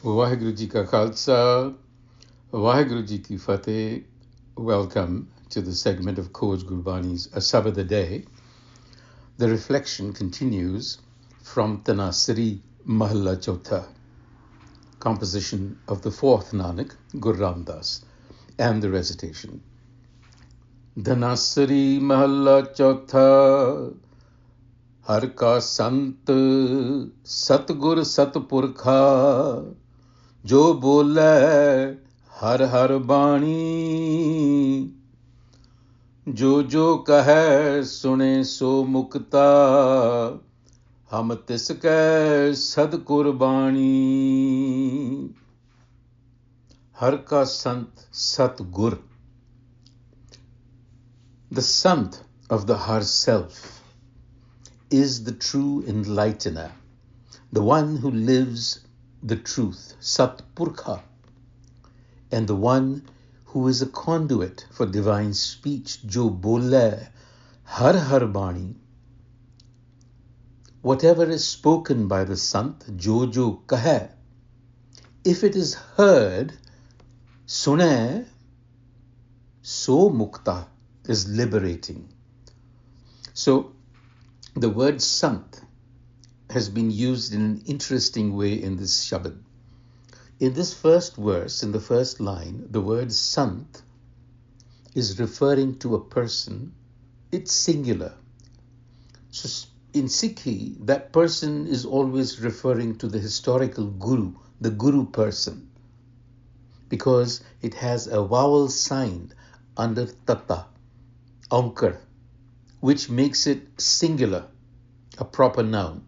Waheguru Ji Ka Khalsa, Waheguru Ji Ki Fateh. Welcome to the segment of Coach Gurbani's a-sabad-a-day. The reflection continues from Tanasri Mahalla Chauta, composition of the fourth Nanak, Guru Ram Das, and the recitation. Tanasri Mahalla Chauta, Har ka Sant Satgur Satpurkha, जो बोले हर हर बाणी, जो कहे सुने सो मुक्ता, हम तिसकै सदगुर बाणी. हर का Sant Satgur. The Sant of the Har self is the true enlightener, the one who lives the truth, Satpurkha, and the one who is a conduit for divine speech, Jo Bole Har Har Bani. Whatever is spoken by the Sant, Jo Kahe, if it is heard, Sune, so Mukta is liberating. So the word Sant has been used in an interesting way in this Shabad. In this first verse, in the first line, the word Sant is referring to a person. It's singular. So in Sikhi, that person is always referring to the historical Guru, the Guru person, because it has a vowel sign under Tata, Ankar, which makes it singular, a proper noun.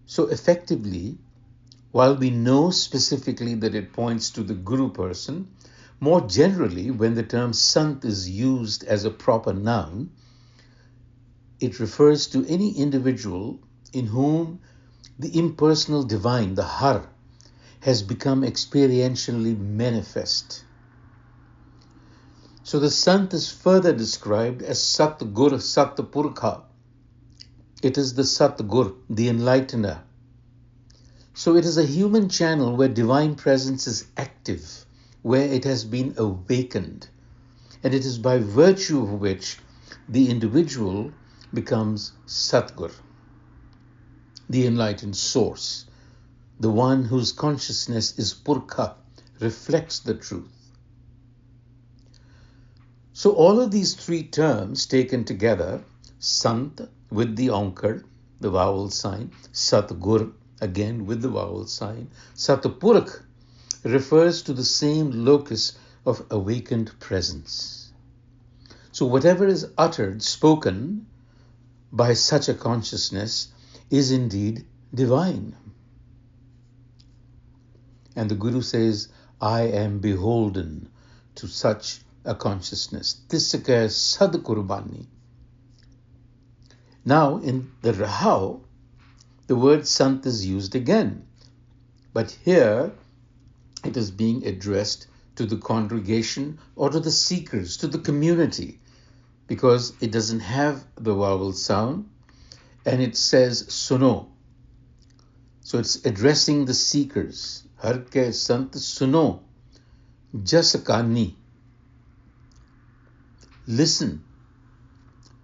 So effectively, while we know specifically that it points to the Guru person, more generally, when the term Sant is used as a proper noun, it refers to any individual in whom the impersonal divine, the Har, has become experientially manifest. So the Sant is further described as Satgur Satpurkha. It is the Satgur, the enlightener. So it is a human channel where divine presence is active, where it has been awakened, and it is by virtue of which the individual becomes Satgur, the enlightened source, the one whose consciousness is Purkha, reflects the truth. So all of these three terms taken together, Sant with the Ankar, the vowel sign, Satgur, again with the vowel sign, Satpurkh, refers to the same locus of awakened presence. So whatever is uttered, spoken by such a consciousness is indeed divine. And the Guru says, I am beholden to such a consciousness. Tisake Sadkurbani. Now in the Rahau, the word Sant is used again, but here it is being addressed to the congregation or to the seekers, to the community, because it doesn't have the vowel sound, and it says suno. So it's addressing the seekers. Har ke Sant suno, jas kani. Listen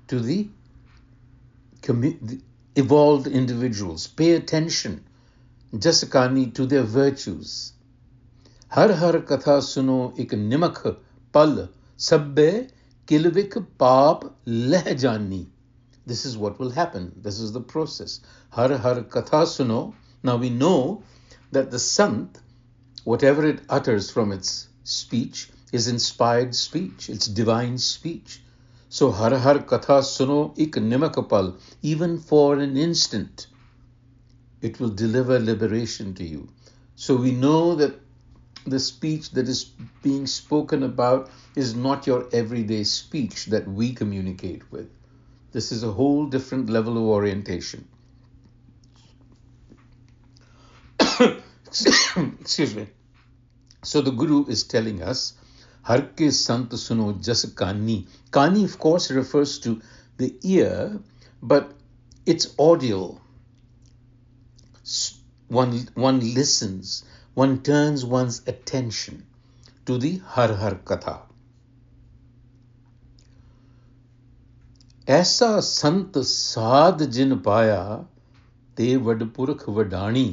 to the evolved individuals. Pay attention, jasakani, to their virtues. Har har katha suno ik nimak pal sabbe kilvik paap leh jani. This is what will happen. This is the process. Har har katha suno. Now we know that the Sant, whatever it utters from its speech, is inspired speech. It's divine speech. So har har katha suno ik nimakapal, even for an instant, it will deliver liberation to you. So we know that the speech that is being spoken about is not your everyday speech that we communicate with. This is a whole different level of orientation. Excuse me. So the Guru is telling us, Har ke Sant suno jas kani. Kani, of course, refers to the ear, but it's audial. one listens, one turns one's attention to the Har Har Katha. ऐसा संत साध जिन पाया ते वड पुरख वडाणी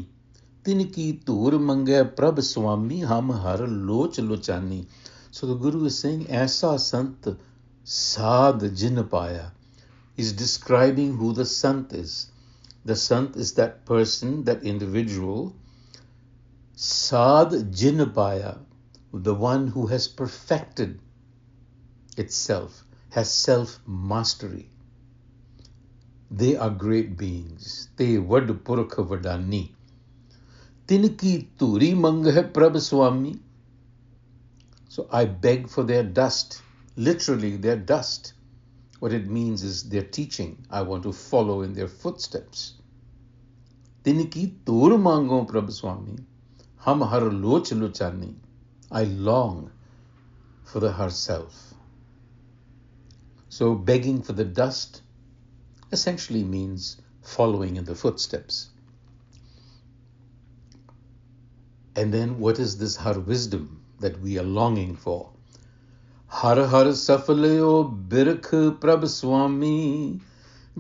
तिनकी धूर मंगे प्रभ स्वामी हम हर लोच लोचानी. So the Guru is saying, ऐसा संत साध जिन पाया. He's describing who the sant is. The sant is that person, that individual. Sadh jin paya, the one who has perfected itself, has self-mastery. They are great beings. Te vad purkha vadani. Tinki turi mangah prabh swami. So I beg for their dust. Literally, their dust. What it means is their teaching. I want to follow in their footsteps. Tinki tur mango prabh swami. Hum har loch lochani. I long for the Har self. So begging for the dust essentially means following in the footsteps. And then what is this Har wisdom that we are longing for? Har har safaleo birkh prabh swami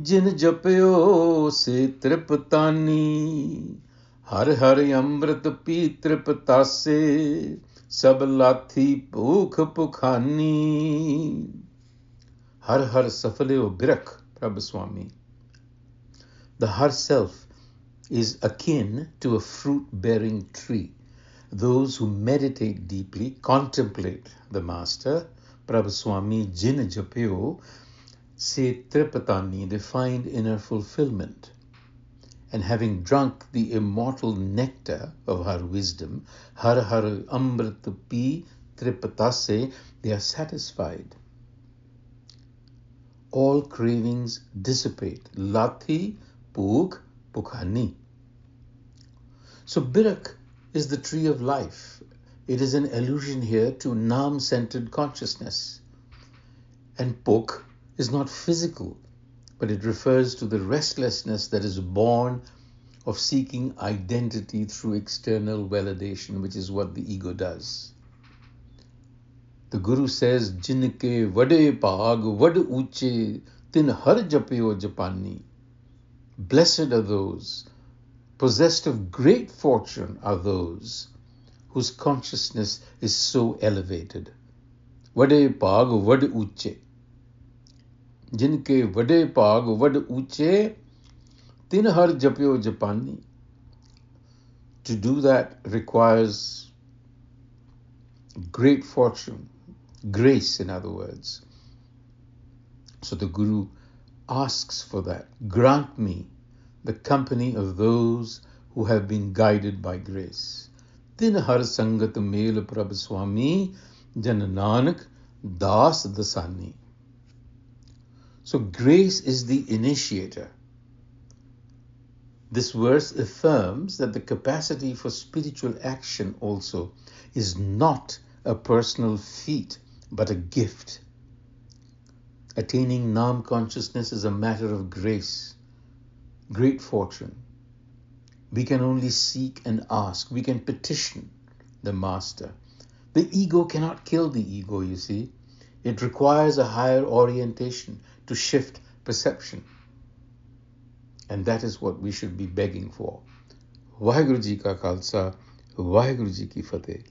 jin japyo se triptani. Har har amrit pi triptase sab lathi bhukh pukhani. Har har safaleo birkh prabh swami. The Har self is akin to a fruit-bearing tree. Those who meditate deeply, contemplate the Master, Prabhu Swami Jin Japyo, se tripatani, they find inner fulfillment. And having drunk the immortal nectar of Har wisdom, Har Har Amrit Pi Tripatase, they are satisfied. All cravings dissipate. Lathi Puk Pukhani. So Birak is the tree of life. It is an allusion here to Nam-centered consciousness. And Puk is not physical, but it refers to the restlessness that is born of seeking identity through external validation, which is what the ego does. The Guru says, Jinke vade paag vad uche tin har japyo japani. Blessed are those, possessed of great fortune are those whose consciousness is so elevated. Vade paag vad uche. Jinke vade paag vad uche tin har japyo japani. To do that requires great fortune, grace in other words. So the Guru asks for that. Grant me the company of those who have been guided by grace. Tin har sangat mel prabh swami jan nanak das dasani. So grace is the initiator. This verse affirms that the capacity for spiritual action also is not a personal feat, but a gift. Attaining Nam consciousness is a matter of grace, great fortune. We can only seek and ask. We can petition the Master. The ego cannot kill the ego, you see. It requires a higher orientation to shift perception. And that is what we should be begging for. Vaheguru Ji Ka Khalsa, Vaheguru Ji Ki Fateh.